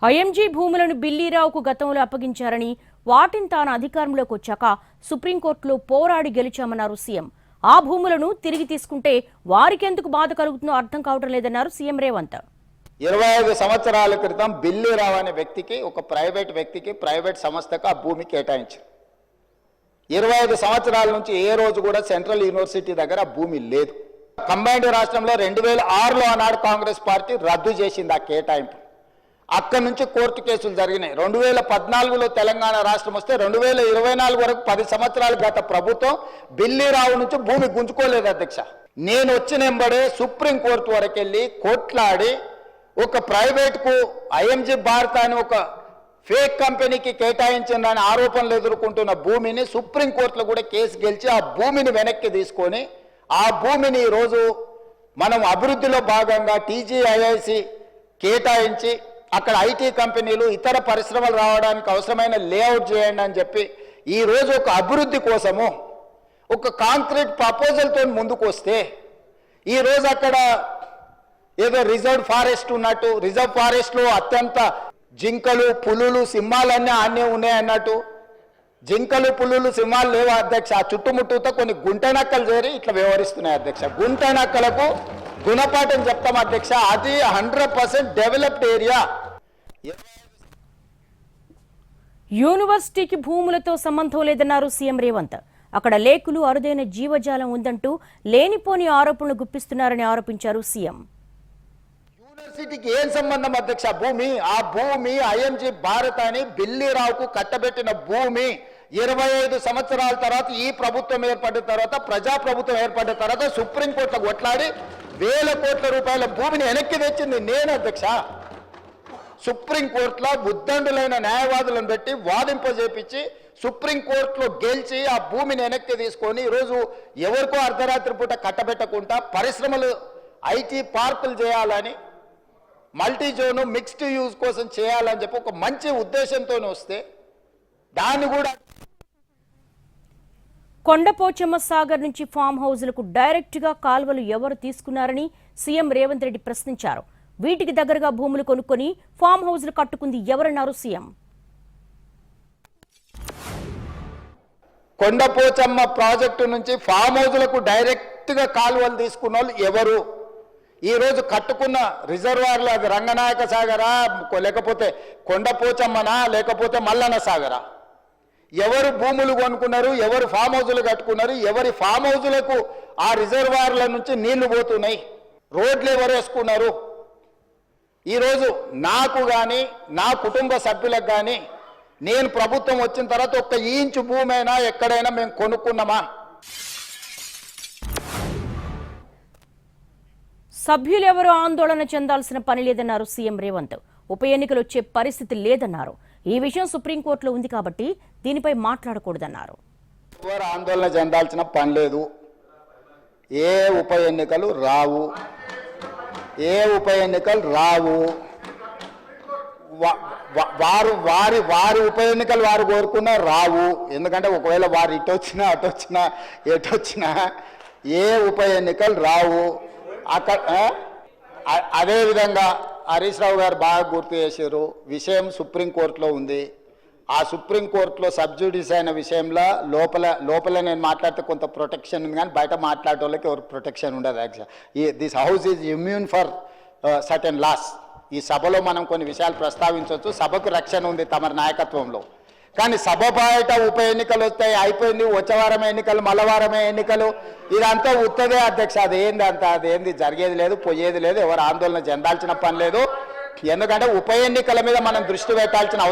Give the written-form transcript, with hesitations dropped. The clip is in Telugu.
ఐఎంజీ భూములను బిల్లీరావుకు గతంలో అప్పగించారని వాటిని తాను అధికారంలోకి వచ్చాక సుప్రీంకోర్టులో పోరాడి గెలిచామన్నారు సీఎం. ఆ భూములను తిరిగి తీసుకుంటే వారికెందుకు బాధ కలుగుతుందో అర్థం కావడం లేదన్నారు సీఎం రేవంత్. 25 సంవత్సరాల క్రితం బిల్లీరావు అనే వ్యక్తికి, ఒక ప్రైవేట్ సంస్థకు ఆ భూమి కేటాయించారు. 25 సంవత్సరాల నుంచి ఏ రోజు కూడా సెంట్రల్ యూనివర్సిటీ దగ్గర ఆ భూమి లేదు. కంబైన్డ్ రాష్ట్రంలో 2006లో ఆనాడు కాంగ్రెస్ పార్టీ రద్దు చేసింది ఆ కేటాయింపు. అక్కడి నుంచి కోర్టు కేసులు జరిగినాయి. 2014లో తెలంగాణ రాష్ట్రం వస్తే 2024 వరకు 10 సంవత్సరాలు గత ప్రభుత్వం బిల్లీరావు నుంచి భూమి గుంజుకోలేదు అధ్యక్ష. నేను వచ్చిన ఎంబడే సుప్రీంకోర్టు వరకు వెళ్ళి కొట్లాడి ఒక ప్రైవేట్కు ఐఎంజీ భారత్ అని ఒక ఫేక్ కంపెనీకి కేటాయించిందని ఆరోపణలు ఎదుర్కొంటున్న భూమిని సుప్రీంకోర్టులో కూడా కేసు గెలిచి ఆ భూమిని వెనక్కి తీసుకొని ఆ భూమిని ఈరోజు మనం అభివృద్ధిలో భాగంగా టీజీఐఐసి కేటాయించి అక్కడ ఐటీ కంపెనీలు ఇతర పరిశ్రమలు రావడానికి అవసరమైన లేఅవుట్ చేయండి అని చెప్పి ఈరోజు ఒక అభివృద్ధి కోసము ఒక కాంక్రీట్ ప్రపోజల్తో ముందుకు వస్తే ఈరోజు అక్కడ ఏదో రిజర్వ్ ఫారెస్ట్ ఉన్నట్టు, రిజర్వ్ ఫారెస్ట్లో అత్యంత జింకలు, పులులు, సింహాలన్నీ ఆనే ఉన్నాయన్నట్టు. జింకలు, పులులు, సింహాలు లేవు అధ్యక్ష. ఆ చుట్టుముట్టుతో కొన్ని గుంటనక్కలు చేరి ఇట్లా వ్యవహరిస్తున్నాయి అధ్యక్ష. గుంటనక్కలకు గుణపాఠం చెప్తాం అధ్యక్ష. అది 100% డెవలప్డ్ ఏరియా. యూనివర్సిటీకి భూములతో సంబంధం లేదన్నారు సీఎం రేవంత్. అక్కడ లేకులు, అరుదైన జీవజాలం ఉందంటూ లేనిపోని ఆరోపణలు గుప్పిస్తున్నారని ఆరోపించారు సీఎం. యూనివర్సిటీకి ఏం సంబంధం అధ్యక్ష? ఆ భూమి ఐఎంజీ భారత్ అని బిల్లీరావుకు కట్టబెట్టిన భూమి 25 సంవత్సరాల తర్వాత ఈ ప్రభుత్వం ఏర్పడిన తర్వాత, ప్రజాప్రభుత్వం ఏర్పడిన తర్వాత సుప్రీంకోర్టులో కొట్లాడి వేల కోట్ల రూపాయల భూమిని వెనక్కి తెచ్చింది నేను అధ్యక్ష. సుప్రీంకోర్టులో ఉద్దండులైన న్యాయవాదులను పెట్టి వాదింపజేపించి సుప్రీంకోర్టులో గెలిచి ఆ భూమిని వెనక్కి తీసుకొని ఈరోజు ఎవరికో అర్ధరాత్రి పూట కట్టబెట్టకుండా పరిశ్రమలు, ఐటీ పార్కులు చేయాలని, మల్టీ జోను, మిక్స్డ్ యూజ్ కోసం చేయాలని చెప్పి ఒక మంచి ఉద్దేశంతో వస్తే దాన్ని కూడా కొండపోచమ్మ సాగర్ నుంచి ఫామ్ హౌజులకు డైరెక్ట్గా కాల్వలు ఎవరు తీసుకున్నారని సీఎం రేవంత్ రెడ్డి ప్రశ్నించారు. వీటికి దగ్గరగా భూములు కొనుక్కొని ఫామ్ హౌజులు కట్టుకుంది ఎవరన్నారు సీఎం. కొండపోచమ్మ ప్రాజెక్టు నుంచి ఫామ్ హౌజులకు డైరెక్ట్గా కాలువలు తీసుకున్న వాళ్ళు ఎవరు? ఈరోజు కట్టుకున్న రిజర్వాయర్లు అది రంగనాయక సాగరా, లేకపోతే కొండపోచమ్మనా, లేకపోతే మల్లన్న సాగరా? ఎవరు భూములు కొనుక్కున్నారు? ఎవరు ఫామ్ హౌజులు కట్టుకున్నారు? ఎవరి ఫామ్ హౌజులకు ఆ రిజర్వాయర్ల నుంచి నీళ్లు పోతున్నాయి? రోడ్లు ఎవరు వేసుకున్నారు? ఈరోజు నాకు కానీ నా కుటుంబ సభ్యులకు కానీ నేను ప్రభుత్వం వచ్చిన తర్వాత ఒక్క ఇంచు భూమి అయినా ఎక్కడైనా మేము కొనుక్కున్నామా? సభ్యులెవరూ ఆందోళన చెందాల్సిన పని లేదన్నారు సీఎం రేవంత్. ఉప ఎన్నికలు వచ్చే పరిస్థితి లేదన్నారు. ఈ విషయం సుప్రీంకోర్టులో ఉంది కాబట్టి దీనిపై మాట్లాడకూడదన్నారు. ఎవరు ఆందోళన చెందాల్సిన పని లేదు. ఏ ఉప ఎన్నికలు రావు. వారి ఉప ఎన్నికలు వారు కోరుకున్నా రావు. ఎందుకంటే ఒకవేళ వారు ఎటు వచ్చినా ఏ ఉప ఎన్నికలు రావు. అక్కడ అదేవిధంగా హరీష్ రావు గారు బాగా గుర్తు చేశారు. విషయం సుప్రీంకోర్టులో ఉంది. ఆ సుప్రీంకోర్టులో సబ్జుడిస్ అయిన విషయంలో లోపల నేను మాట్లాడితే కొంత ప్రొటెక్షన్ ఉంది, కానీ బయట మాట్లాడే వాళ్ళకి ఎవరికి ప్రొటెక్షన్ ఉండదు. Actual this house is immune for certain laws. ఈ సభలో మనం కొన్ని విషయాలు ప్రస్తావించవచ్చు. సభకు రక్షణ ఉంది తమ నాయకత్వంలో. కానీ సభ బయట ఉప ఎన్నికలు వస్తాయి, అయిపోయింది, వచ్చే వారమే ఎన్నికలు, మళ్ళవారమే ఎన్నికలు, ఇదంతా ఉత్తదే అధ్యక్ష. అదేంది జరిగేది లేదు, పోయేది లేదు. ఎవరు ఆందోళన చెందాల్సిన పని లేదు. ఎందుకంటే ఉప ఎన్నికల మీద మనం దృష్టి పెట్టాల్సిన